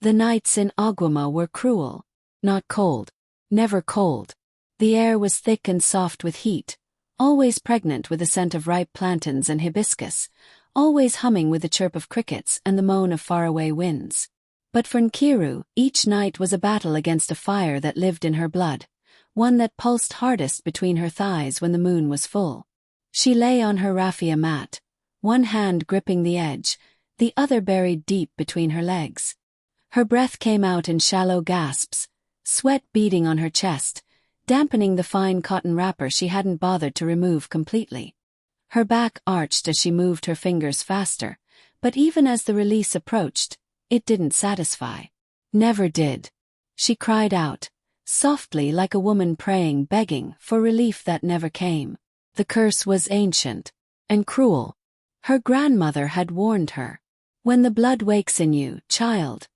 The nights in Aguama were cruel. Not cold. Never cold. The air was thick and soft with heat, always pregnant with the scent of ripe plantains and hibiscus, always humming with the chirp of crickets and the moan of faraway winds. But for Nkiru, each night was a battle against a fire that lived in her blood, one that pulsed hardest between her thighs when the moon was full. She lay on her raffia mat, one hand gripping the edge, the other buried deep between her legs. Her breath came out in shallow gasps, sweat beading on her chest, dampening the fine cotton wrapper she hadn't bothered to remove completely. Her back arched as she moved her fingers faster, but even as the release approached, it didn't satisfy. Never did. She cried out, softly like a woman praying, begging for relief that never came. The curse was ancient and cruel. Her grandmother had warned her. When the blood wakes in you, child,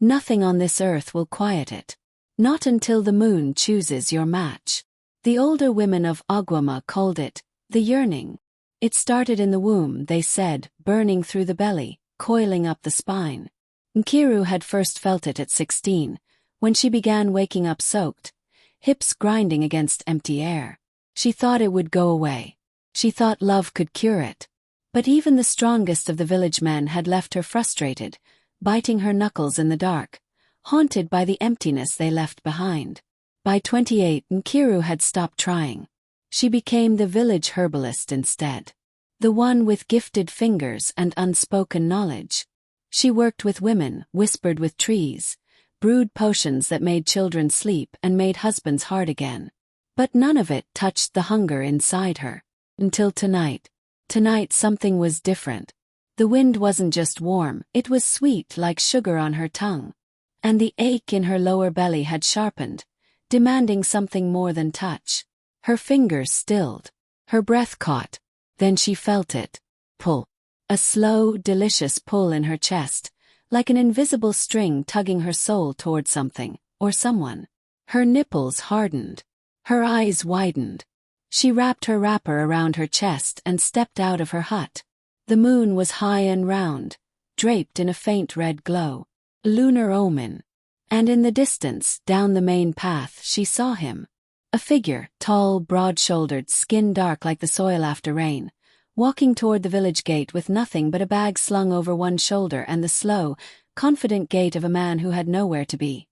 nothing on this earth will quiet it. Not until the moon chooses your match. The older women of Aguama called it the yearning. It started in the womb, they said, burning through the belly, coiling up the spine. Nkiru had first felt it at 16, when she began waking up soaked, hips grinding against empty air. She thought it would go away. She thought love could cure it. But even the strongest of the village men had left her frustrated, biting her knuckles in the dark, haunted by the emptiness they left behind. By 28, Nkiru had stopped trying. She became the village herbalist instead. The one with gifted fingers and unspoken knowledge. She worked with women, whispered with trees, brewed potions that made children sleep and made husbands hard again. But none of it touched the hunger inside her. Until tonight. Tonight something was different. The wind wasn't just warm, it was sweet like sugar on her tongue. And the ache in her lower belly had sharpened, demanding something more than touch. Her fingers stilled. Her breath caught. Then she felt it. Pull. A slow, delicious pull in her chest, like an invisible string tugging her soul toward something, or someone. Her nipples hardened. Her eyes widened. She wrapped her wrapper around her chest and stepped out of her hut. The moon was high and round, draped in a faint red glow. Lunar omen. And in the distance, down the main path, she saw him. A figure, tall, broad-shouldered, skin dark like the soil after rain, walking toward the village gate with nothing but a bag slung over one shoulder and the slow, confident gait of a man who had nowhere to be,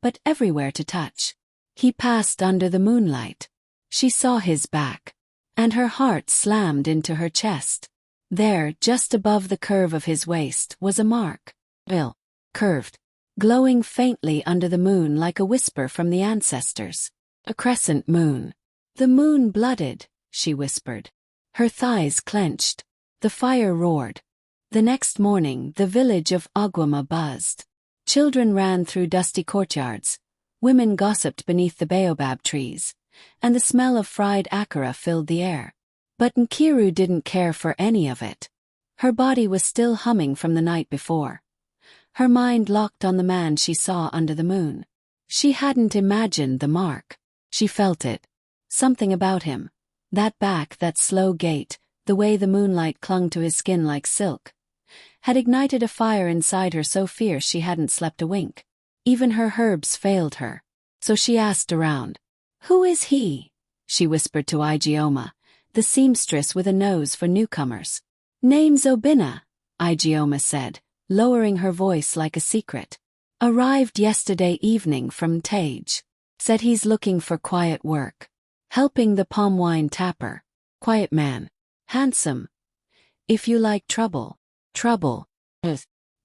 but everywhere to touch. He passed under the moonlight. She saw his back, and her heart slammed into her chest. There, just above the curve of his waist, was a mark. Curved, glowing faintly under the moon like a whisper from the ancestors. A crescent moon. The moon blooded, she whispered. Her thighs clenched. The fire roared. The next morning, the village of Aguama buzzed. Children ran through dusty courtyards. Women gossiped beneath the baobab trees, and the smell of fried akara filled the air. But Nkiru didn't care for any of it. Her body was still humming from the night before. Her mind locked on the man she saw under the moon. She hadn't imagined the mark. She felt it. Something about him. That back, that slow gait, the way the moonlight clung to his skin like silk, had ignited a fire inside her so fierce she hadn't slept a wink. Even her herbs failed her. So she asked around. "Who is he?" she whispered to Igioma, the seamstress with a nose for newcomers. "Name's Obina," Igioma said, lowering her voice like a secret. "Arrived yesterday evening from Tage. Said he's looking for quiet work. Helping the palm wine tapper. Quiet man. Handsome. If you like trouble." Trouble.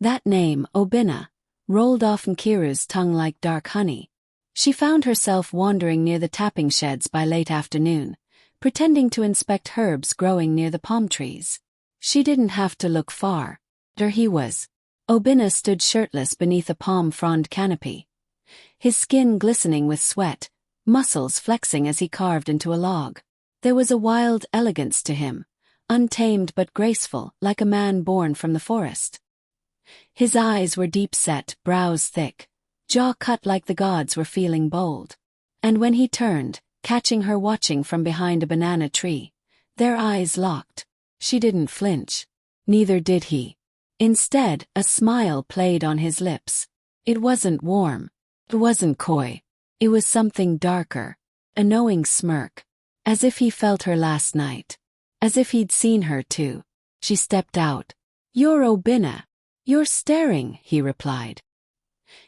That name, Obina, rolled off Nkiru's tongue like dark honey. She found herself wandering near the tapping sheds by late afternoon, pretending to inspect herbs growing near the palm trees. She didn't have to look far. There he was. Obina stood shirtless beneath a palm frond canopy. His skin glistening with sweat, muscles flexing as he carved into a log. There was a wild elegance to him, untamed but graceful, like a man born from the forest. His eyes were deep-set, brows thick, jaw cut like the gods were feeling bold. And when he turned, catching her watching from behind a banana tree, their eyes locked. She didn't flinch. Neither did he. Instead, a smile played on his lips. It wasn't warm. It wasn't coy. It was something darker. A knowing smirk. As if he felt her last night. As if he'd seen her too. She stepped out. "You're Obinna. You're staring," he replied.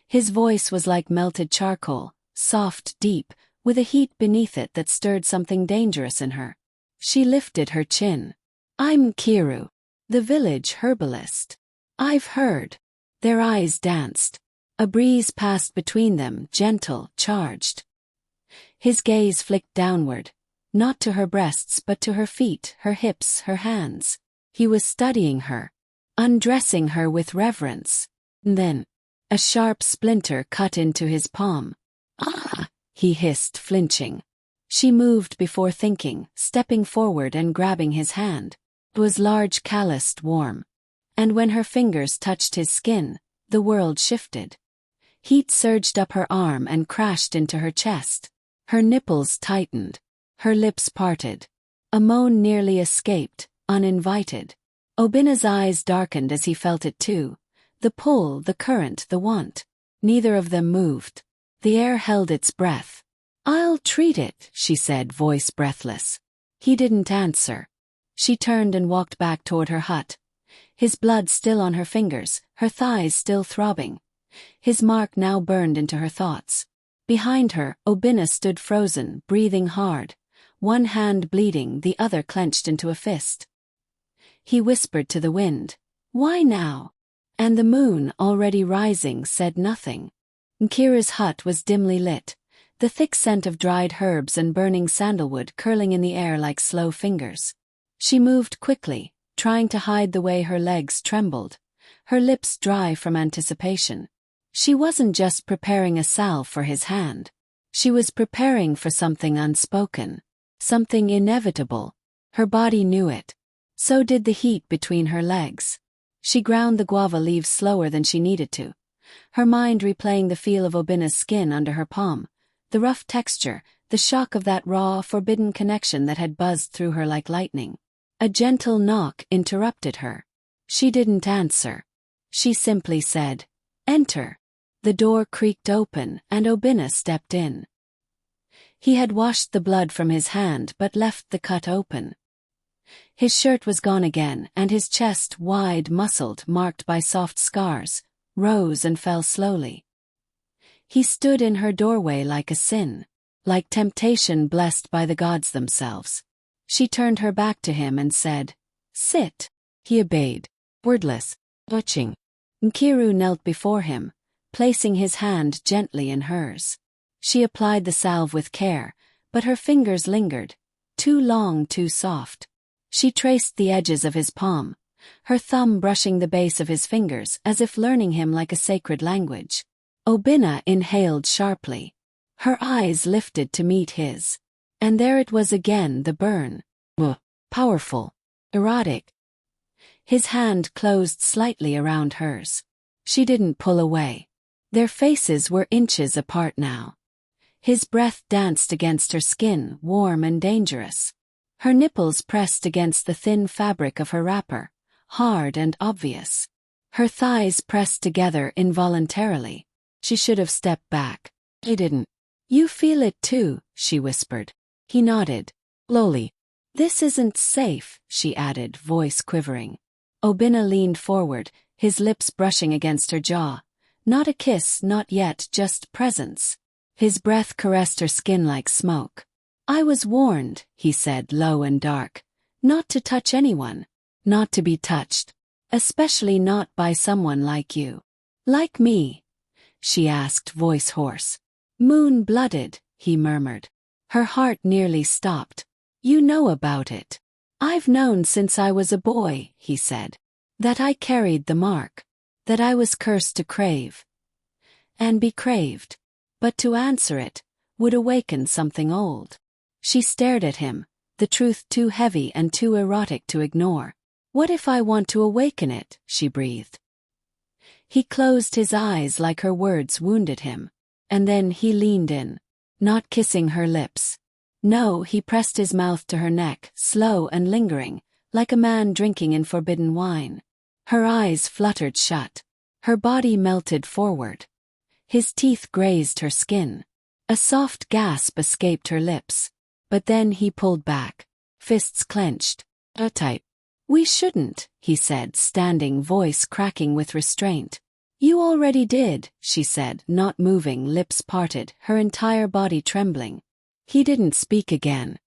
His voice was like melted charcoal, soft, deep, with a heat beneath it that stirred something dangerous in her. She lifted her chin. "I'm Kiru, the village herbalist. I've heard." Their eyes danced. A breeze passed between them, gentle, charged. His gaze flicked downward, not to her breasts but to her feet, her hips, her hands. He was studying her, undressing her with reverence. And then, a sharp splinter cut into his palm. "Ah!" he hissed, flinching. She moved before thinking, stepping forward and grabbing his hand. It was large, calloused, warm. And when her fingers touched his skin, the world shifted. Heat surged up her arm and crashed into her chest. Her nipples tightened. Her lips parted. A moan nearly escaped, uninvited. Obinna's eyes darkened as he felt it too. The pull, the current, the want. Neither of them moved. The air held its breath. "I'll treat it," she said, voice breathless. He didn't answer. She turned and walked back toward her hut. His blood still on her fingers, her thighs still throbbing. His mark now burned into her thoughts. Behind her, Obinna stood frozen, breathing hard. One hand bleeding, the other clenched into a fist. He whispered to the wind, "Why now?" And the moon, already rising, said nothing. Nkira's hut was dimly lit, the thick scent of dried herbs and burning sandalwood curling in the air like slow fingers. She moved quickly, trying to hide the way her legs trembled, her lips dry from anticipation. She wasn't just preparing a salve for his hand. She was preparing for something unspoken, something inevitable. Her body knew it. So did the heat between her legs. She ground the guava leaves slower than she needed to, her mind replaying the feel of Obinna's skin under her palm, the rough texture, the shock of that raw, forbidden connection that had buzzed through her like lightning. A gentle knock interrupted her. She didn't answer. She simply said, "Enter." The door creaked open, and Obinna stepped in. He had washed the blood from his hand but left the cut open. His shirt was gone again, and his chest, wide, muscled, marked by soft scars, rose and fell slowly. He stood in her doorway like a sin, like temptation blessed by the gods themselves. She turned her back to him and said, "Sit." He obeyed, wordless, watching. Nkiru knelt before him, placing his hand gently in hers. She applied the salve with care, but her fingers lingered, too long, too soft. She traced the edges of his palm, her thumb brushing the base of his fingers as if learning him like a sacred language. Obinna inhaled sharply. Her eyes lifted to meet his. And there it was again, the burn. Powerful. Erotic. His hand closed slightly around hers. She didn't pull away. Their faces were inches apart now. His breath danced against her skin, warm and dangerous. Her nipples pressed against the thin fabric of her wrapper, hard and obvious. Her thighs pressed together involuntarily. She should have stepped back. He didn't. "You feel it too," she whispered. He nodded. Lowly. "This isn't safe," she added, voice quivering. Obinna leaned forward, his lips brushing against her jaw. Not a kiss, not yet, just presence. His breath caressed her skin like smoke. "I was warned," he said, low and dark, "not to touch anyone, not to be touched, especially not by someone like you." "Like me?" she asked, voice hoarse. "Moon-blooded," he murmured. Her heart nearly stopped. "You know about it." "I've known since I was a boy," he said. "That I carried the mark. That I was cursed to crave. And be craved. But to answer it would awaken something old." She stared at him, the truth too heavy and too erotic to ignore. "What if I want to awaken it?" she breathed. He closed his eyes like her words wounded him. And then he leaned in, not kissing her lips. No, he pressed his mouth to her neck, slow and lingering, like a man drinking in forbidden wine. Her eyes fluttered shut. Her body melted forward. His teeth grazed her skin. A soft gasp escaped her lips. But then he pulled back. Fists clenched. Tight. We shouldn't, he said, standing, voice cracking with restraint. You already did, she said, not moving, lips parted, her entire body trembling. He didn't speak again.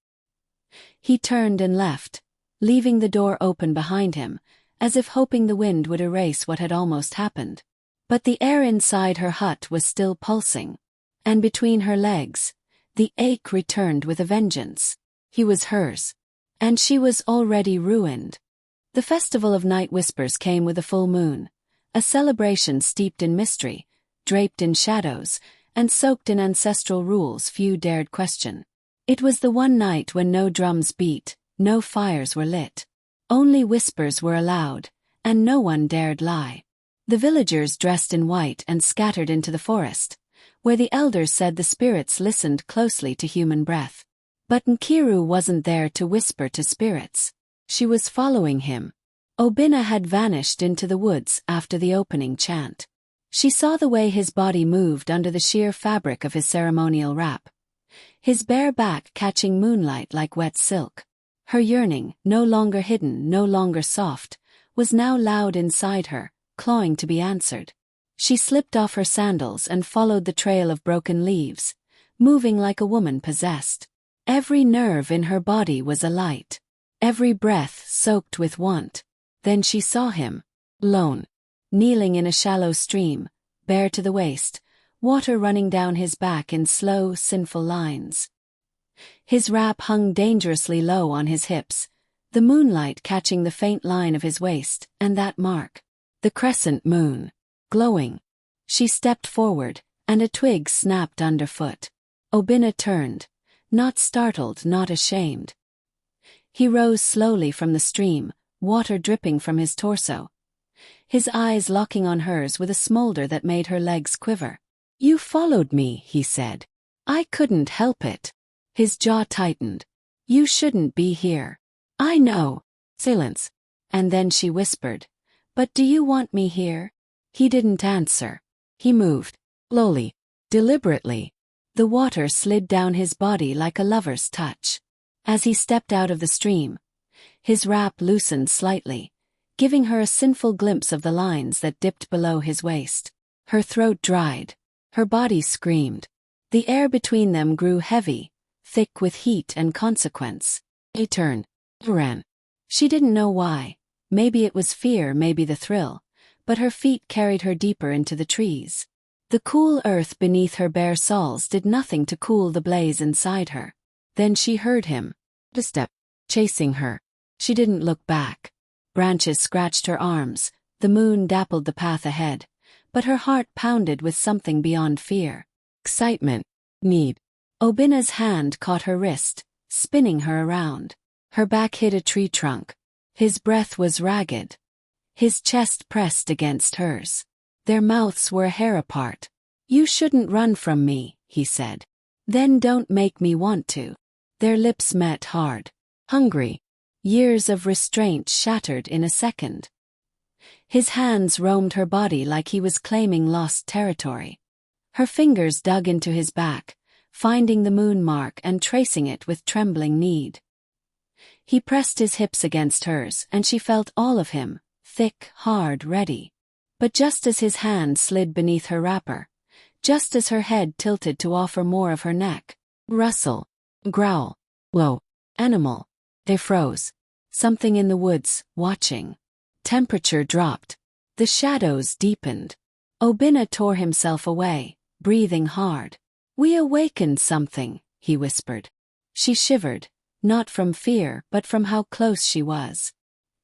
He turned and left, leaving the door open behind him, as if hoping the wind would erase what had almost happened. But the air inside her hut was still pulsing. And between her legs, the ache returned with a vengeance. He was hers. And she was already ruined. The festival of night whispers came with a full moon, a celebration steeped in mystery, draped in shadows, and soaked in ancestral rules few dared question. It was the one night when no drums beat, no fires were lit. Only whispers were allowed, and no one dared lie. The villagers dressed in white and scattered into the forest, where the elders said the spirits listened closely to human breath. But Nkiru wasn't there to whisper to spirits. She was following him. Obinna had vanished into the woods after the opening chant. She saw the way his body moved under the sheer fabric of his ceremonial wrap, his bare back catching moonlight like wet silk. Her yearning, no longer hidden, no longer soft, was now loud inside her, clawing to be answered. She slipped off her sandals and followed the trail of broken leaves, moving like a woman possessed. Every nerve in her body was alight, every breath soaked with want. Then she saw him, lone, kneeling in a shallow stream, bare to the waist, water running down his back in slow, sinful lines. His wrap hung dangerously low on his hips, the moonlight catching the faint line of his waist, and that mark, the crescent moon, glowing. She stepped forward, and a twig snapped underfoot. Obinna turned, not startled, not ashamed. He rose slowly from the stream, water dripping from his torso, his eyes locking on hers with a smolder that made her legs quiver. You followed me, he said. I couldn't help it. His jaw tightened. You shouldn't be here. I know. Silence. And then she whispered, but do you want me here? He didn't answer. He moved, slowly, deliberately. The water slid down his body like a lover's touch. As he stepped out of the stream, his wrap loosened slightly, giving her a sinful glimpse of the lines that dipped below his waist. Her throat dried. Her body screamed. The air between them grew heavy, thick with heat and consequence. He turned, ran. She didn't know why. Maybe it was fear, maybe the thrill, but her feet carried her deeper into the trees. The cool earth beneath her bare soles did nothing to cool the blaze inside her. Then she heard him. A step, chasing her. She didn't look back. Branches scratched her arms, the moon dappled the path ahead, but her heart pounded with something beyond fear. Excitement. Need. Obinna's hand caught her wrist, spinning her around. Her back hit a tree trunk. His breath was ragged. His chest pressed against hers. Their mouths were a hair apart. You shouldn't run from me, he said. Then don't make me want to. Their lips met hard. Hungry. Years of restraint shattered in a second. His hands roamed her body like he was claiming lost territory. Her fingers dug into his back, finding the moon mark and tracing it with trembling need. He pressed his hips against hers, and she felt all of him, thick, hard, ready. But just as his hand slid beneath her wrapper, just as her head tilted to offer more of her neck, rustle, growl, low, animal, they froze. Something in the woods, watching. Temperature dropped. The shadows deepened. Obinna tore himself away, breathing hard. We awakened something, he whispered. She shivered, not from fear but from how close she was.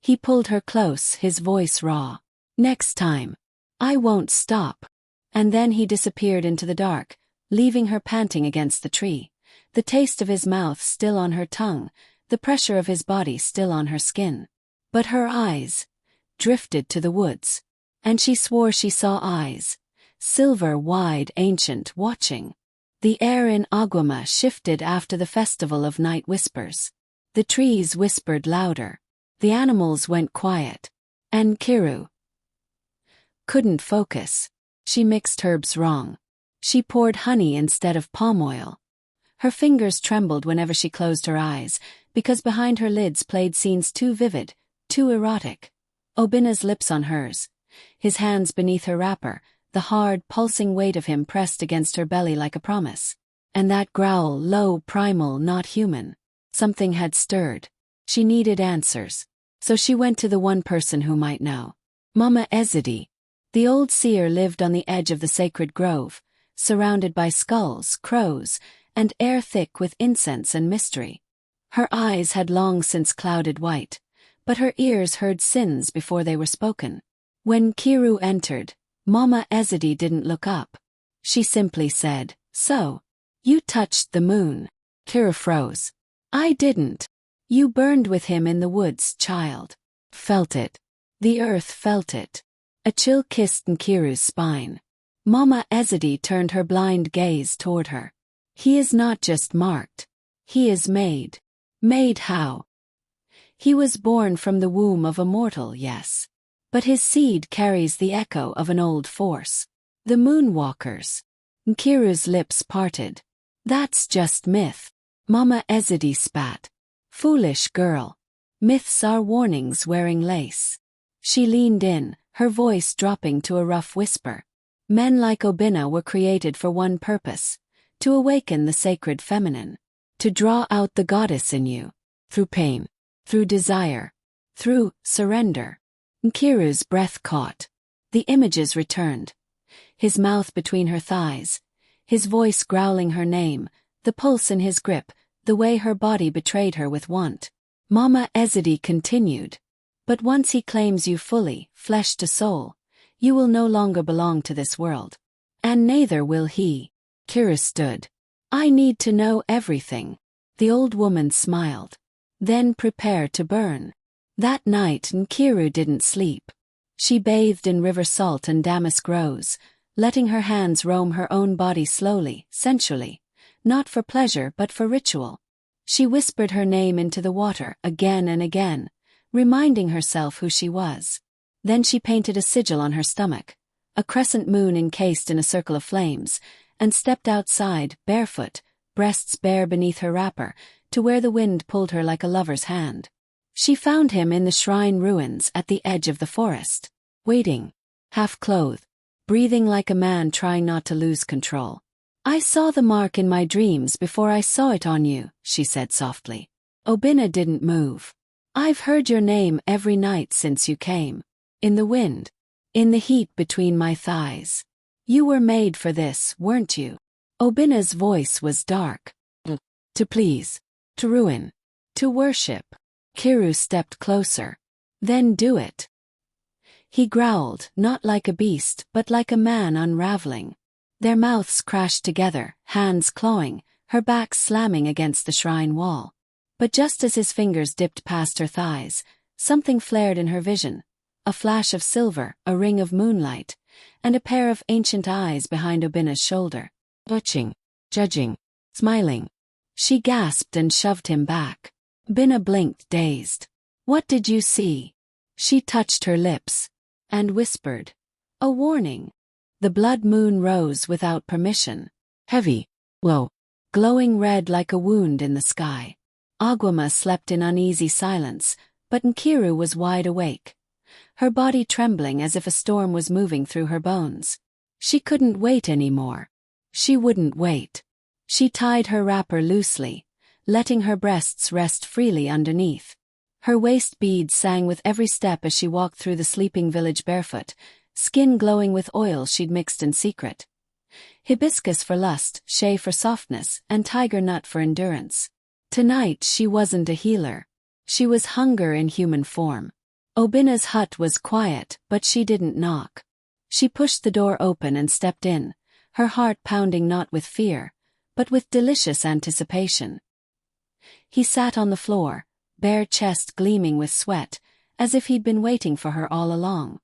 He pulled her close, his voice raw. Next time. I won't stop. And then he disappeared into the dark, leaving her panting against the tree, the taste of his mouth still on her tongue, the pressure of his body still on her skin. But her eyes drifted to the woods, and she swore she saw eyes, silver, wide, ancient, watching. The air in Aguama shifted after the festival of night whispers. The trees whispered louder. The animals went quiet. And Kiru couldn't focus. She mixed herbs wrong. She poured honey instead of palm oil. Her fingers trembled whenever she closed her eyes, because behind her lids played scenes too vivid, too erotic. Obina's lips on hers, his hands beneath her wrapper, the hard, pulsing weight of him pressed against her belly like a promise. And that growl, low, primal, not human. Something had stirred. She needed answers. So she went to the one person who might know. Mama Ezidi. The old seer lived on the edge of the sacred grove, surrounded by skulls, crows, and air thick with incense and mystery. Her eyes had long since clouded white, but her ears heard sins before they were spoken. When Kiru entered, Mama Ezidi didn't look up. She simply said, "So, you touched the moon." Kiru froze. "I didn't. You burned with him in the woods, child." Felt it. The earth felt it. A chill kissed Nkiru's spine. Mama Ezidi turned her blind gaze toward her. "He is not just marked. He is made." Made how? He was born from the womb of a mortal, yes. But his seed carries the echo of an old force. The Moonwalkers. Nkiru's lips parted. "That's just myth." Mama Ezidi spat. "Foolish girl. Myths are warnings wearing lace." She leaned in, her voice dropping to a rough whisper. Men like Obina were created for one purpose: to awaken the sacred feminine. To draw out the goddess in you. Through pain. Through desire. Through surrender. Nkiru's breath caught. The images returned. His mouth between her thighs. His voice growling her name. The pulse in his grip. The way her body betrayed her with want. Mama Ezidi continued. "But once he claims you fully, flesh to soul, you will no longer belong to this world. And neither will he." Kiru stood. "I need to know everything." The old woman smiled. "Then prepare to burn." That night Nkiru didn't sleep. She bathed in river salt and damask rose, letting her hands roam her own body slowly, sensually, not for pleasure but for ritual. She whispered her name into the water again and again, reminding herself who she was. Then she painted a sigil on her stomach, a crescent moon encased in a circle of flames, and stepped outside, barefoot, breasts bare beneath her wrapper, to where the wind pulled her like a lover's hand. She found him in the shrine ruins at the edge of the forest, waiting, half-clothed, breathing like a man trying not to lose control. "I saw the mark in my dreams before I saw it on you," she said softly. Obina didn't move. "I've heard your name every night since you came. In the wind. In the heat between my thighs. You were made for this, weren't you?" Obina's voice was dark. "To please. To ruin. To worship." Kiru stepped closer. "Then do it." He growled, not like a beast, but like a man unraveling. Their mouths crashed together, hands clawing, her back slamming against the shrine wall. But just as his fingers dipped past her thighs, something flared in her vision. A flash of silver, a ring of moonlight, and a pair of ancient eyes behind Obina's shoulder. Watching, judging, smiling. She gasped and shoved him back. Obina blinked, dazed. "What did you see?" She touched her lips and whispered, "A warning." The blood moon rose without permission. Heavy, low, glowing red like a wound in the sky. Aguama slept in uneasy silence, but Nkiru was wide awake. Her body trembling as if a storm was moving through her bones. She couldn't wait anymore. She wouldn't wait. She tied her wrapper loosely, letting her breasts rest freely underneath. Her waist beads sang with every step as she walked through the sleeping village barefoot, skin glowing with oil she'd mixed in secret. Hibiscus for lust, shea for softness, and tiger nut for endurance. Tonight she wasn't a healer. She was hunger in human form. Obina's hut was quiet, but she didn't knock. She pushed the door open and stepped in, her heart pounding not with fear, but with delicious anticipation. He sat on the floor, bare chest gleaming with sweat, as if he'd been waiting for her all along.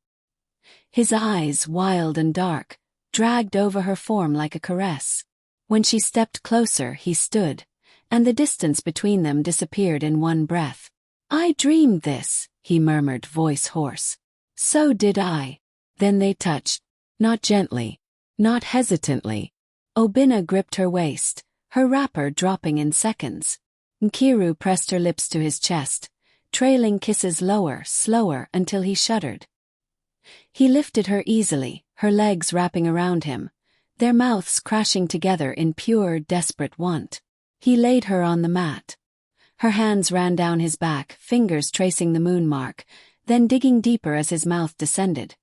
His eyes, wild and dark, dragged over her form like a caress. When she stepped closer, he stood, and the distance between them disappeared in one breath. "I dreamed this," he murmured, voice hoarse. "So did I." Then they touched. Not gently, not hesitantly, Obina gripped her waist, her wrapper dropping in seconds. Nkiru pressed her lips to his chest, trailing kisses lower, slower until he shuddered. He lifted her easily, her legs wrapping around him, their mouths crashing together in pure, desperate want. He laid her on the mat. Her hands ran down his back, fingers tracing the moon mark, then digging deeper as his mouth descended.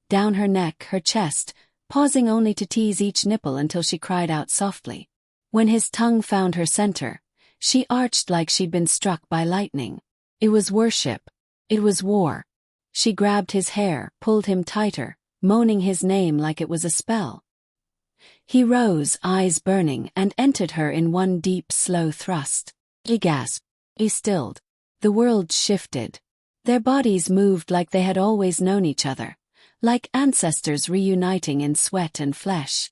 Down her neck, her chest, pausing only to tease each nipple until she cried out softly. When his tongue found her center, she arched like she'd been struck by lightning. It was worship. It was war. She grabbed his hair, pulled him tighter, moaning his name like it was a spell. He rose, eyes burning, and entered her in one deep, slow thrust. He gasped. He stilled. The world shifted. Their bodies moved like they had always known each other, like ancestors reuniting in sweat and flesh.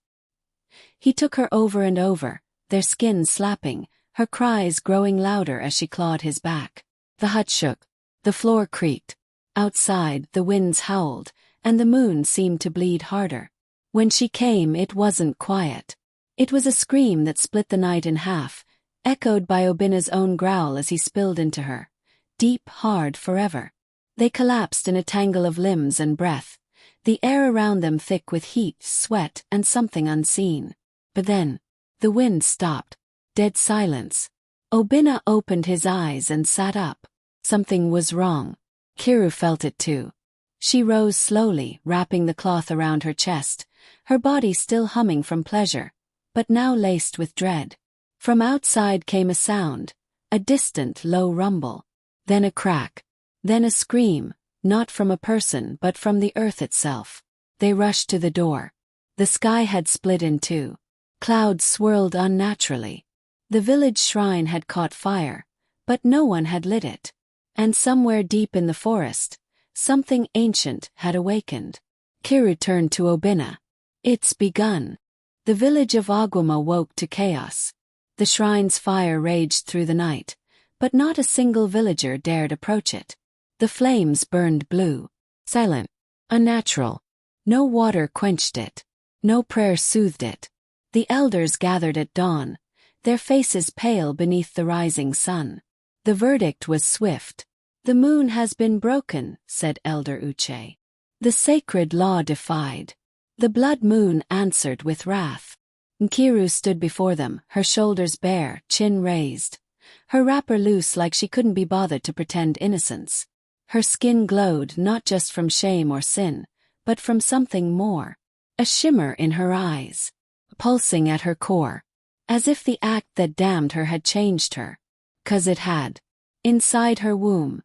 He took her over and over, their skin slapping, her cries growing louder as she clawed his back. The hut shook. The floor creaked. Outside, the winds howled, and the moon seemed to bleed harder. When she came, it wasn't quiet. It was a scream that split the night in half, echoed by Obina's own growl as he spilled into her. Deep, hard, forever. They collapsed in a tangle of limbs and breath, the air around them thick with heat, sweat, and something unseen. But then, the wind stopped. Dead silence. Obina opened his eyes and sat up. Something was wrong. Kiru felt it too. She rose slowly, wrapping the cloth around her chest, her body still humming from pleasure, but now laced with dread. From outside came a sound, a distant, low rumble. Then a crack. Then a scream, not from a person but from the earth itself. They rushed to the door. The sky had split in two. Clouds swirled unnaturally. The village shrine had caught fire, but no one had lit it. And somewhere deep in the forest, something ancient had awakened. Kiru turned to Obina. It's begun. The village of Aguama woke to chaos. The shrine's fire raged through the night, but not a single villager dared approach it. The flames burned blue, silent, unnatural. No water quenched it. No prayer soothed it. The elders gathered at dawn, their faces pale beneath the rising sun. The verdict was swift. The moon has been broken, said Elder Uche. The sacred law defied. The blood moon answered with wrath. Nkiru stood before them, her shoulders bare, chin raised. Her wrapper loose like she couldn't be bothered to pretend innocence. Her skin glowed not just from shame or sin, but from something more. A shimmer in her eyes. Pulsing at her core. As if the act that damned her had changed her. 'Cause it had. Inside her womb.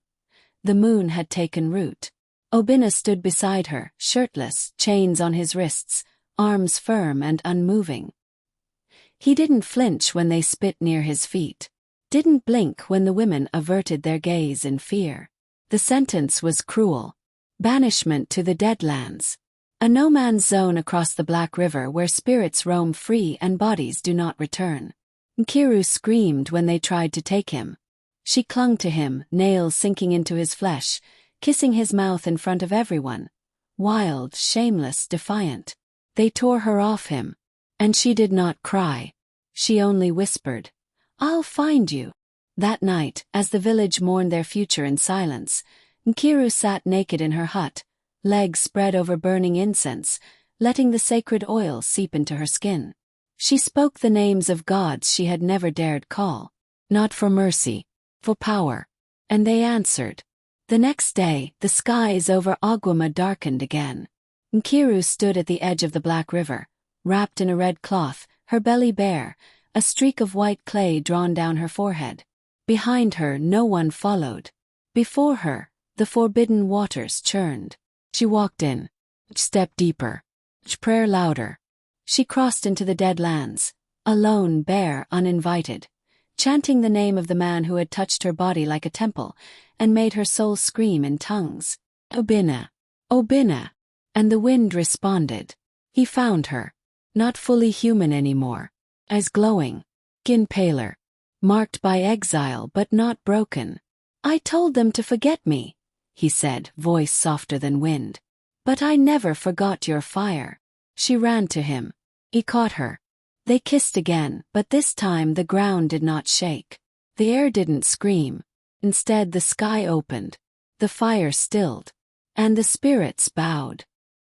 The moon had taken root. Obina stood beside her, shirtless, chains on his wrists, arms firm and unmoving. He didn't flinch when they spit near his feet. Didn't blink when the women averted their gaze in fear. The sentence was cruel. Banishment to the Deadlands. A no-man's zone across the Black River where spirits roam free and bodies do not return. Nkiru screamed when they tried to take him. She clung to him, nails sinking into his flesh, kissing his mouth in front of everyone. Wild, shameless, defiant. They tore her off him. And she did not cry. She only whispered, "I'll find you." That night, as the village mourned their future in silence, Nkiru sat naked in her hut, legs spread over burning incense, letting the sacred oil seep into her skin. She spoke the names of gods she had never dared call. Not for mercy, for power. And they answered. The next day, the skies over Aguama darkened again. Nkiru stood at the edge of the Black River, wrapped in a red cloth, her belly bare, a streak of white clay drawn down her forehead. Behind her, no one followed. Before her, the forbidden waters churned. She walked in. Step deeper. Prayer louder. She crossed into the Deadlands, alone, bare, uninvited, chanting the name of the man who had touched her body like a temple and made her soul scream in tongues. Obina. Obina. And the wind responded. He found her. Not fully human anymore. Eyes glowing. Skin paler. Marked by exile but not broken. "I told them to forget me," he said, voice softer than wind. "But I never forgot your fire." She ran to him. He caught her. They kissed again, but this time the ground did not shake. The air didn't scream. Instead the sky opened. The fire stilled. And the spirits bowed.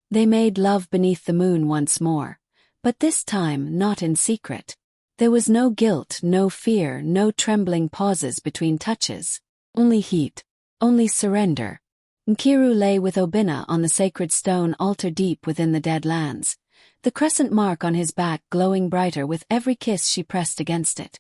They made love beneath the moon once more. But this time not in secret. There was no guilt, no fear, no trembling pauses between touches. Only heat. Only surrender. Nkiru lay with Obinna on the sacred stone altar deep within the dead lands, the crescent mark on his back glowing brighter with every kiss she pressed against it.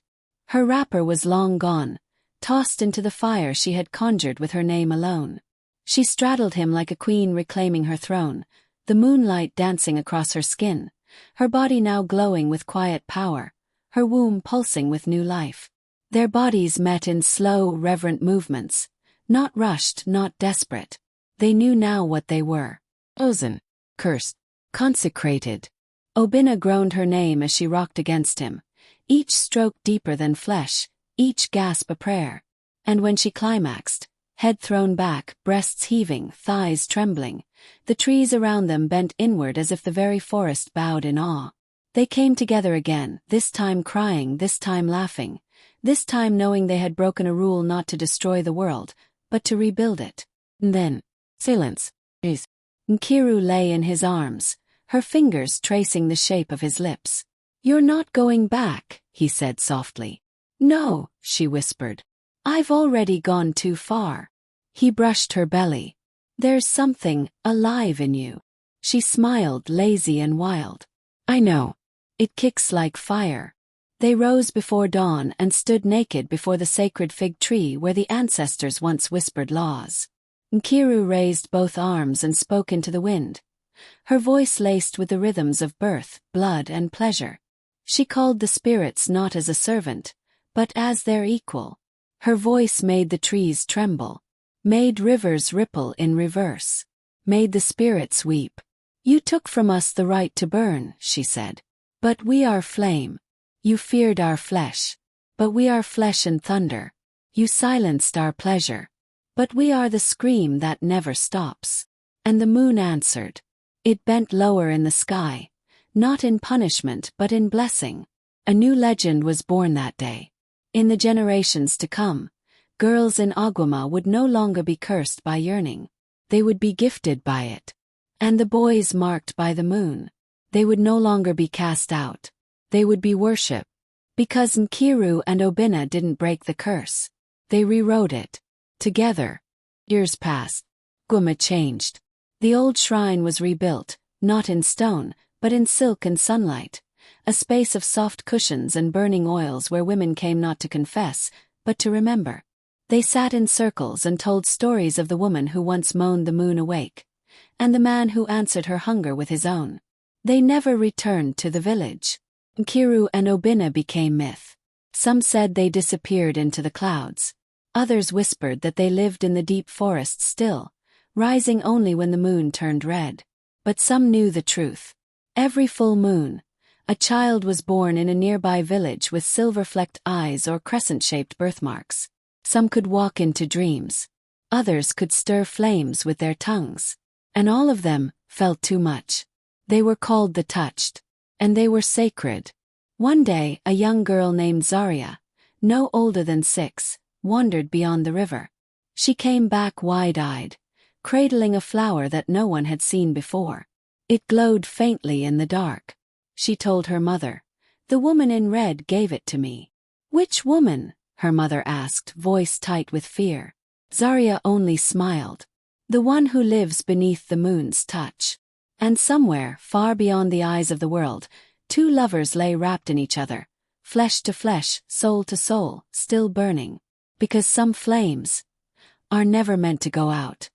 Her wrapper was long gone, tossed into the fire she had conjured with her name alone. She straddled him like a queen reclaiming her throne, the moonlight dancing across her skin, her body now glowing with quiet power, her womb pulsing with new life. Their bodies met in slow, reverent movements, not rushed, not desperate. They knew now what they were. Chosen, cursed, consecrated. Obinna groaned her name as she rocked against him, each stroke deeper than flesh, each gasp a prayer. And when she climaxed, head thrown back, breasts heaving, thighs trembling, the trees around them bent inward as if the very forest bowed in awe. They came together again, this time crying, this time laughing, this time knowing they had broken a rule not to destroy the world, but to rebuild it. And then, silence. Nkiru lay in his arms, her fingers tracing the shape of his lips. "You're not going back," he said softly. "No," she whispered. "I've already gone too far." He brushed her belly. "There's something alive in you." She smiled, lazy and wild. "I know. It kicks like fire." They rose before dawn and stood naked before the sacred fig tree where the ancestors once whispered laws. Nkiru raised both arms and spoke into the wind, her voice laced with the rhythms of birth, blood and pleasure. She called the spirits not as a servant, but as their equal. Her voice made the trees tremble, made rivers ripple in reverse, made the spirits weep. "You took from us the right to burn," she said. "But we are flame. You feared our flesh. But we are flesh and thunder. You silenced our pleasure. But we are the scream that never stops." And the moon answered. It bent lower in the sky, not in punishment but in blessing. A new legend was born that day. In the generations to come, girls in Aguama would no longer be cursed by yearning. They would be gifted by it. And the boys marked by the moon. They would no longer be cast out. They would be worshipped. Because Nkiru and Obinna didn't break the curse. They rewrote it. Together. Years passed. Guma changed. The old shrine was rebuilt, not in stone, but in silk and sunlight. A space of soft cushions and burning oils where women came not to confess, but to remember. They sat in circles and told stories of the woman who once moaned the moon awake, and the man who answered her hunger with his own. They never returned to the village. Nkiru and Obinna became myth. Some said they disappeared into the clouds. Others whispered that they lived in the deep forest still, rising only when the moon turned red. But some knew the truth. Every full moon, a child was born in a nearby village with silver-flecked eyes or crescent-shaped birthmarks. Some could walk into dreams. Others could stir flames with their tongues. And all of them felt too much. They were called the Touched. And they were sacred. One day, a young girl named Zaria, no older than 6, wandered beyond the river. She came back wide-eyed, cradling a flower that no one had seen before. It glowed faintly in the dark. She told her mother, "The woman in red gave it to me." "Which woman?" her mother asked, voice tight with fear. Zaria only smiled. "The one who lives beneath the moon's touch." And somewhere, far beyond the eyes of the world, 2 lovers lay wrapped in each other, flesh to flesh, soul to soul, still burning. Because some flames are never meant to go out.